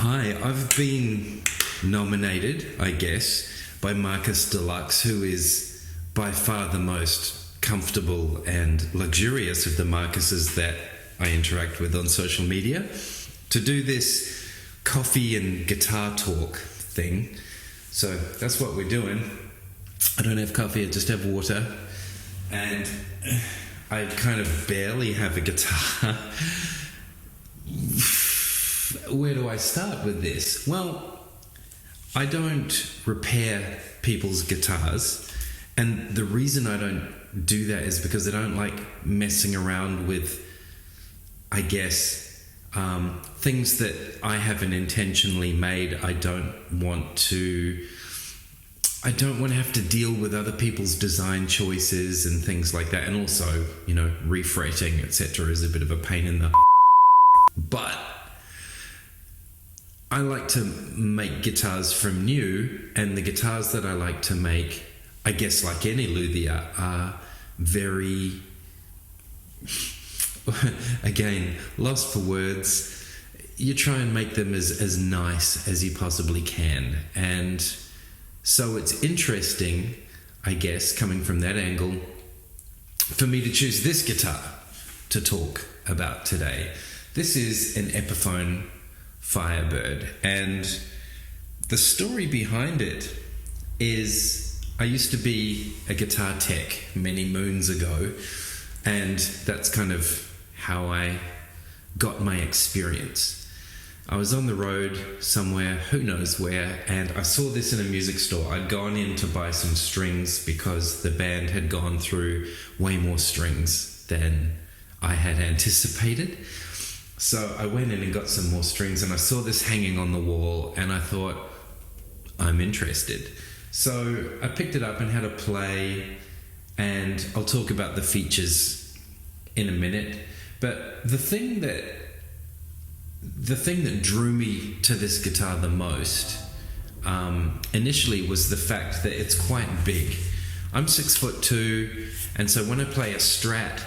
Hi, I've been nominated, I guess, by Marcus Deluxe, who is by far the most comfortable and luxurious of the Marcuses that I interact with on social media, to do this coffee and guitar talk thing. So that's what we're doing. I don't have coffee, I just have water. And I kind of barely have a guitar. Where do I start with this? Well, I don't repair people's guitars, and the reason I don't do that is because I don't like messing around with, I guess, things that I haven't intentionally made. I don't want to have to deal with other people's design choices and things like that. And also, refretting, etc. is a bit of a pain in the... But I like to make guitars from new, and the guitars that I like to make, I guess like any luthier, are very, again, lost for words. You try and make them as nice as you possibly can. And so it's interesting, I guess, coming from that angle, for me to choose this guitar to talk about today. This is an Epiphone Firebird, and the story behind it is I used to be a guitar tech many moons ago, and that's kind of how I got my experience. I was on the road somewhere, who knows where, and I saw this in a music store. I'd gone in to buy some strings because the band had gone through way more strings than I had anticipated. So I went in and got some more strings, and I saw this hanging on the wall, and I thought, I'm interested. So I picked it up and had a play, and I'll talk about the features in a minute. But the thing that drew me to this guitar the most initially was the fact that it's quite big. I'm 6'2", and so when I play a Strat,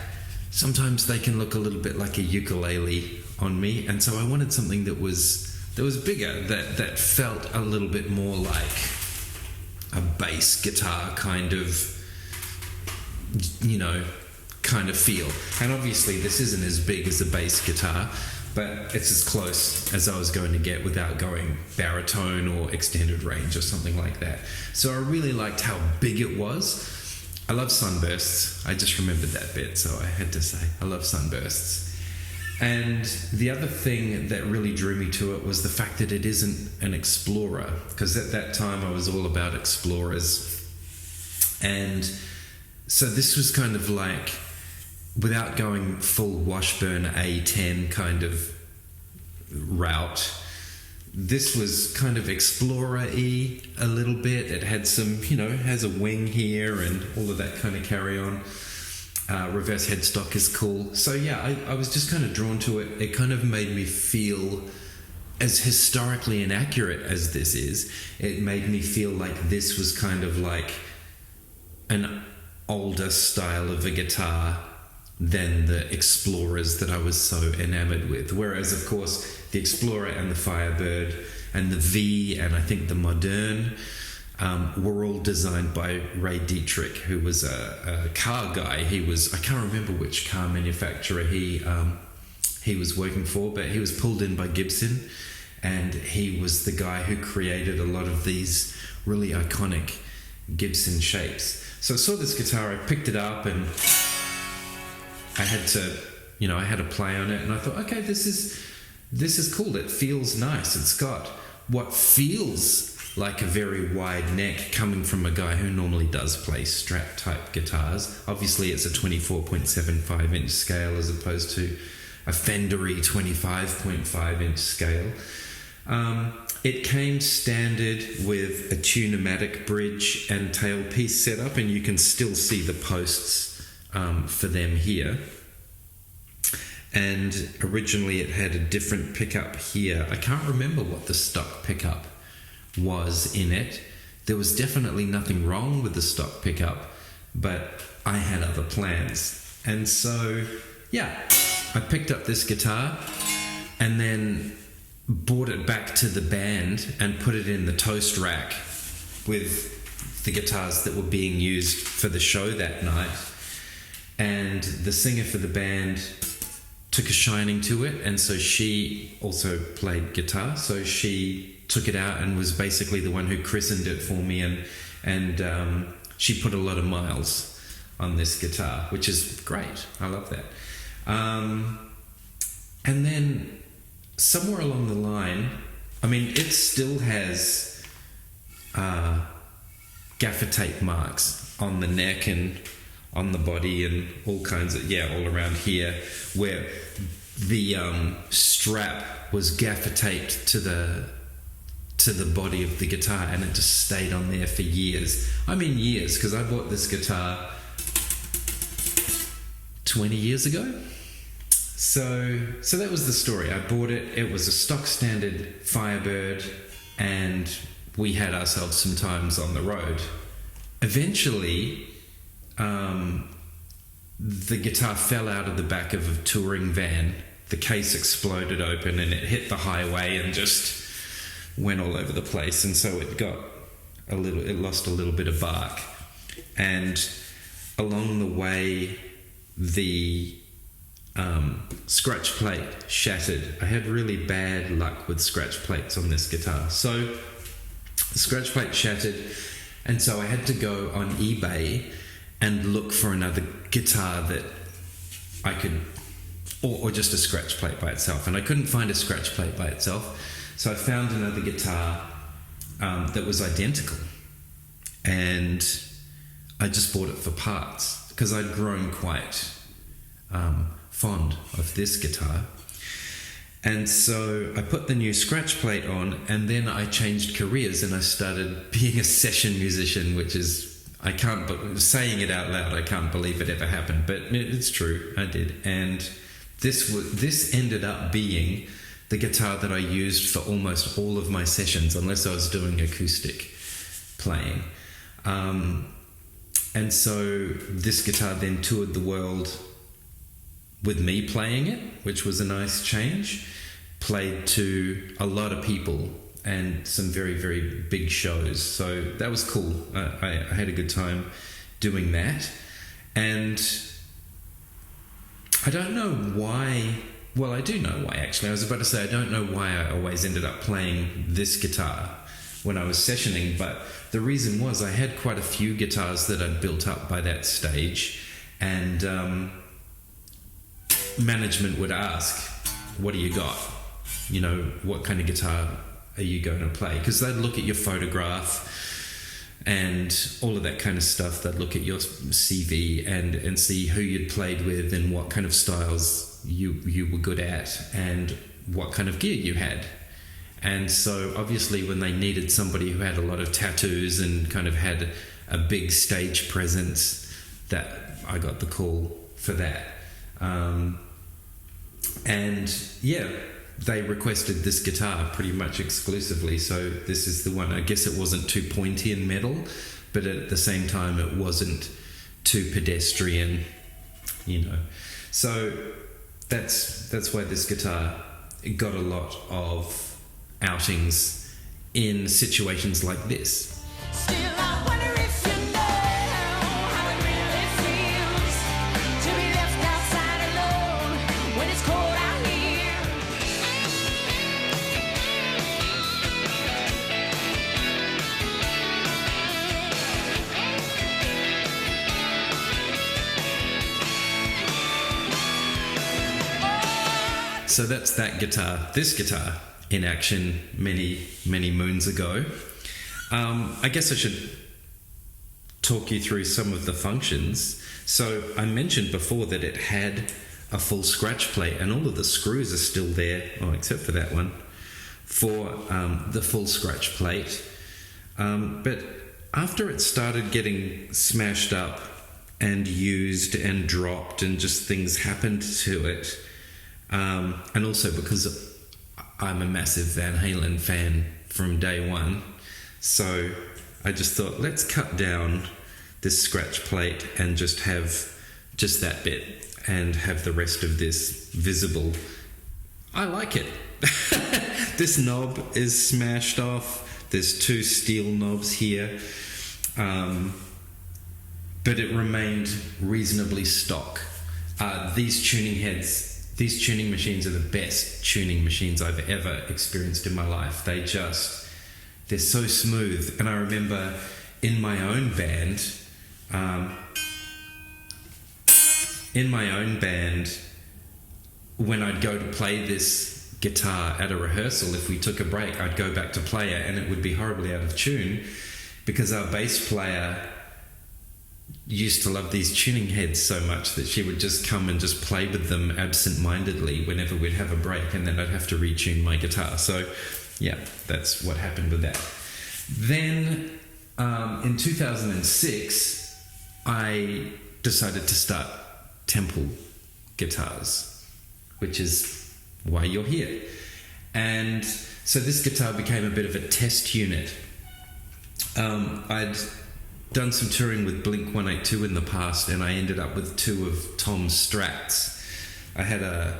sometimes they can look a little bit like a ukulele on me, and so I wanted something that was bigger, that felt a little bit more like a bass guitar kind of feel. And obviously this isn't as big as a bass guitar, but it's as close as I was going to get without going baritone or extended range or something like that. So I really liked how big it was. I love sunbursts. I just remembered that bit, so I had to say I love sunbursts. And the other thing that really drew me to it was the fact that it isn't an Explorer, because at that time I was all about Explorers. And so this was kind of like, without going full Washburn A10 kind of route, this was kind of Explorer-y a little bit. It had some, has a wing here and all of that kind of carry on. Reverse headstock is cool. So yeah, I was just kind of drawn to it. It kind of made me feel, as historically inaccurate as this is, it made me feel like this was kind of like an older style of a guitar than the Explorers that I was so enamored with. Whereas, of course, the Explorer and the Firebird and the V and I think the Modern were all designed by Ray Dietrich, who was a car guy. I can't remember which car manufacturer he was working for, but he was pulled in by Gibson, and he was the guy who created a lot of these really iconic Gibson shapes. So I saw this guitar, I picked it up, and I had to play on it, and I thought, okay, this is cool. It feels nice. It's got what feels like a very wide neck coming from a guy who normally does play Strat type guitars. Obviously it's a 24.75 inch scale as opposed to a Fendery 25.5 inch scale. It came standard with a Tune-o-matic bridge and tailpiece setup, and you can still see the posts for them here. And originally it had a different pickup here. I can't remember what the stock pickup was in it. There was definitely nothing wrong with the stock pickup, but I had other plans. And so, yeah, I picked up this guitar, and then brought it back to the band and put it in the toast rack with the guitars that were being used for the show that night. And the singer for the band took a shining to it, and so she also played guitar. So she took it out and was basically the one who christened it for me, and she put a lot of miles on this guitar, which is great. I love that. And then somewhere along the line, I mean, it still has gaffer tape marks on the neck and on the body and all kinds of, all around here, where the strap was gaffer taped to the body of the guitar, and it just stayed on there for years. I mean years, because I bought this guitar 20 years ago. So that was the story. I bought it. It was a stock standard Firebird, and we had ourselves some times on the road. Eventually, the guitar fell out of the back of a touring van. The case exploded open and it hit the highway and just went all over the place. And so it lost a little bit of bark. And along the way, the scratch plate shattered. I had really bad luck with scratch plates on this guitar. So the scratch plate shattered, and so I had to go on eBay and look for another guitar that I could, or just a scratch plate by itself. And I couldn't find a scratch plate by itself. So I found another guitar that was identical. And I just bought it for parts because I'd grown quite fond of this guitar. And so I put the new scratch plate on, and then I changed careers and I started being a session musician, which is, saying it out loud, I can't believe it ever happened, but it's true, I did. And this ended up being the guitar that I used for almost all of my sessions, unless I was doing acoustic playing. And so this guitar then toured the world with me playing it, which was a nice change. Played to a lot of people and some very, very big shows. So that was cool. I had a good time doing that. And I don't know why. Well, I do know why, actually. I was about to say I don't know why I always ended up playing this guitar when I was sessioning, but the reason was I had quite a few guitars that I'd built up by that stage, and management would ask, what do you got? You know, what kind of guitar are you going to play? Because they'd look at your photograph and all of that kind of stuff. They'd look at your CV and see who you'd played with and what kind of styles you were good at and what kind of gear you had. And so obviously when they needed somebody who had a lot of tattoos and kind of had a big stage presence, that I got the call for that. And yeah, they requested this guitar pretty much exclusively, so this is the one. I guess it wasn't too pointy and metal, but at the same time it wasn't too pedestrian, you know. So that's why this guitar got a lot of outings in situations like this. Still, I wonder if you know how it really feels to be left outside alone when it's cold out here. So that's that guitar, this guitar, in action many, many moons ago. I guess I should talk you through some of the functions. So I mentioned before that it had a full scratch plate, and all of the screws are still there, except for that one, for the full scratch plate. But after it started getting smashed up and used and dropped and just things happened to it, and also because I'm a massive Van Halen fan from day one, so I just thought, let's cut down this scratch plate and just have just that bit and have the rest of this visible. I like it. This knob is smashed off. There's 2 steel knobs here. But it remained reasonably stock. These tuning machines are the best tuning machines I've ever experienced in my life. They're so smooth. And I remember in my own band, when I'd go to play this guitar at a rehearsal, if we took a break, I'd go back to play it and it would be horribly out of tune because our bass player used to love these tuning heads so much that she would just come and just play with them absent-mindedly whenever we'd have a break, and then I'd have to retune my guitar. So yeah, that's what happened with that. Then in 2006 I decided to start Temple Guitars, which is why you're here. And so this guitar became a bit of a test unit. I'd done some touring with Blink-182 in the past, and I ended up with 2 of Tom's Strats. I had a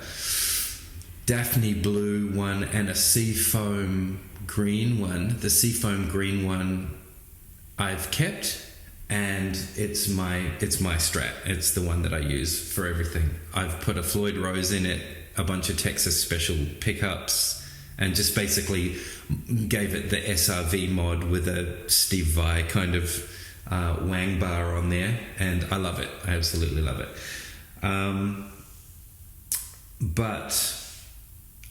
Daphne blue one and a Seafoam green one. The Seafoam green one I've kept, and it's my Strat. It's the one that I use for everything. I've put a Floyd Rose in it, a bunch of Texas Special pickups, and just basically gave it the SRV mod with a Steve Vai kind of wang bar on there, and I love it. I absolutely love it. But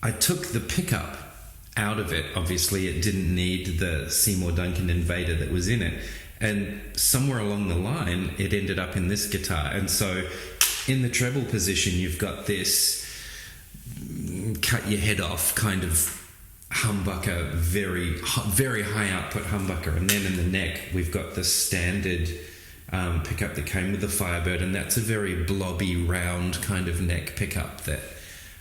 I took the pickup out of it. Obviously it didn't need the Seymour Duncan Invader that was in it, and somewhere along the line it ended up in this guitar. And so in the treble position you've got this cut your head off kind of humbucker, very high output humbucker, and then in the neck we've got the standard pickup that came with the Firebird, and that's a very blobby, round kind of neck pickup that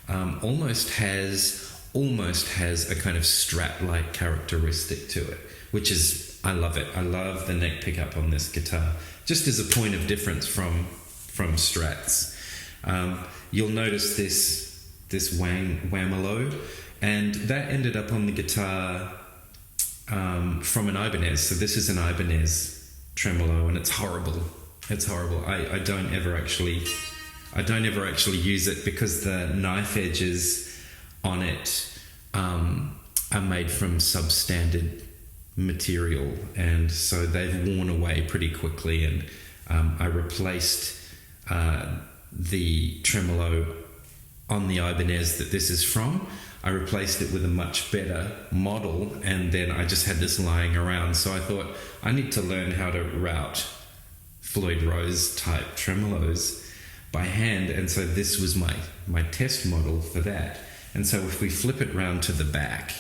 almost has a kind of Strat-like characteristic to it, which is, I love it. I love the neck pickup on this guitar, just as a point of difference from Strats. You'll notice this whamelo, and that ended up on the guitar from an Ibanez. So this is an Ibanez tremolo, and it's horrible. It's horrible. I don't ever actually use it because the knife edges on it are made from substandard material, and so they've worn away pretty quickly. And I replaced the tremolo on the Ibanez that this is from. I replaced it with a much better model, and then I just had this lying around. So I thought, I need to learn how to route Floyd Rose type tremolos by hand, and so this was my test model for that. And so if we flip it round to the back,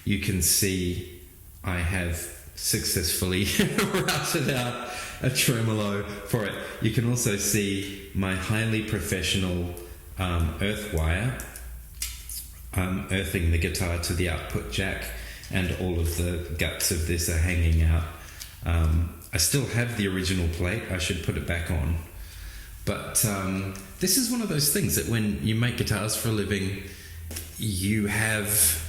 you can see I have successfully routed out a tremolo for it. You can also see my highly professional earth wire earthing the guitar to the output jack, and all of the guts of this are hanging out. I still have the original plate. I should put it back on. But this is one of those things that when you make guitars for a living, you have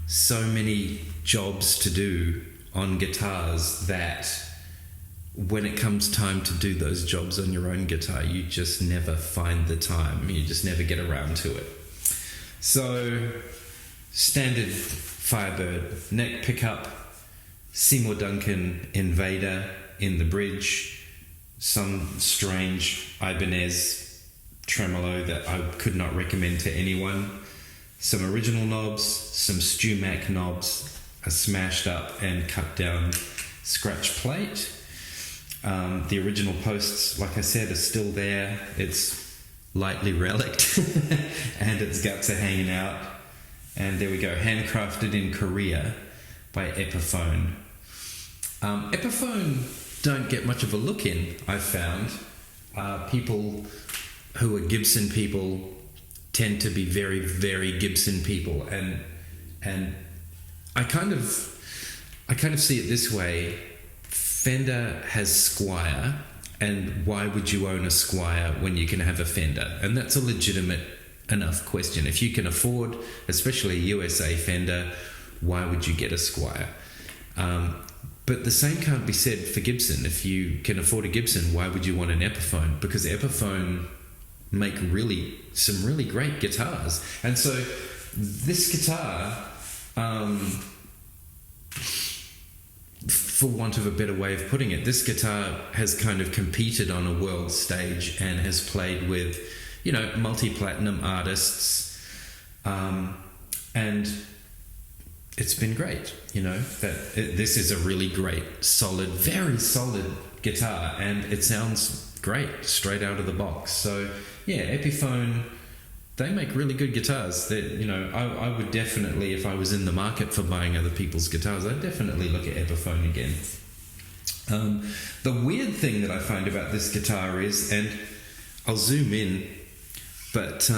so many jobs to do on guitars that when it comes time to do those jobs on your own guitar, you just never find the time. You just never get around to it. So, standard Firebird neck pickup, Seymour Duncan Invader in the bridge, some strange Ibanez tremolo that I could not recommend to anyone, some original knobs, some Stu Mac knobs, a smashed up and cut down scratch plate. The original posts, like I said, are still there. It's lightly relict and its guts are hanging out. And there we go, handcrafted in Korea by Epiphone. Epiphone don't get much of a look in, I've found. People who are Gibson people tend to be very, very Gibson people, and I kind of see it this way. Fender has Squier, and why would you own a Squier when you can have a Fender? And that's a legitimate enough question. If you can afford, especially a USA Fender, why would you get a Squier? But the same can't be said for Gibson. If you can afford a Gibson, why would you want an Epiphone? Because Epiphone make some really great guitars. And so this guitar, for want of a better way of putting it, this guitar has kind of competed on a world stage and has played with, multi-platinum artists, and it's been great. This is a really great, solid, very solid guitar, and it sounds great straight out of the box. So yeah, Epiphone, they make really good guitars. I would definitely, if I was in the market for buying other people's guitars, I'd definitely look at Epiphone again. The weird thing that I find about this guitar is, and I'll zoom in, but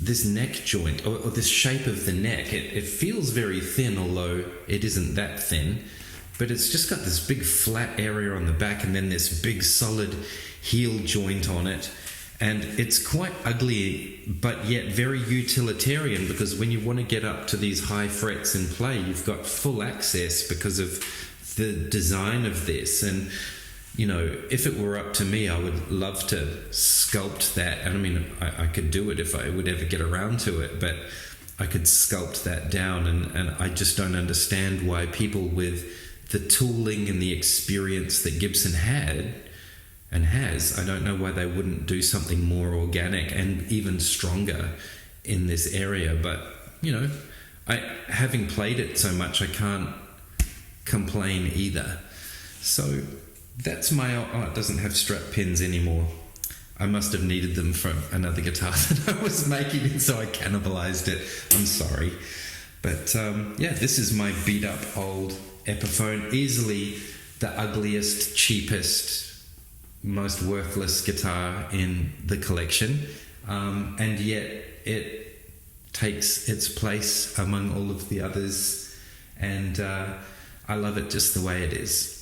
this neck joint, or this shape of the neck, it feels very thin, although it isn't that thin, but it's just got this big flat area on the back and then this big solid heel joint on it. And it's quite ugly, but yet very utilitarian, because when you want to get up to these high frets and play, you've got full access because of the design of this. And, if it were up to me, I would love to sculpt that. And I mean, I could do it if I would ever get around to it, but I could sculpt that down. And I just don't understand why people with the tooling and the experience that Gibson had and has, I don't know why they wouldn't do something more organic and even stronger in this area. But having played it so much, I can't complain either. So that's my... it doesn't have strap pins anymore. I must have needed them for another guitar that I was making, and so I cannibalized it. I'm sorry. But this is my beat up old Epiphone, easily the ugliest, cheapest, most worthless guitar in the collection, and yet it takes its place among all of the others, and I love it just the way it is.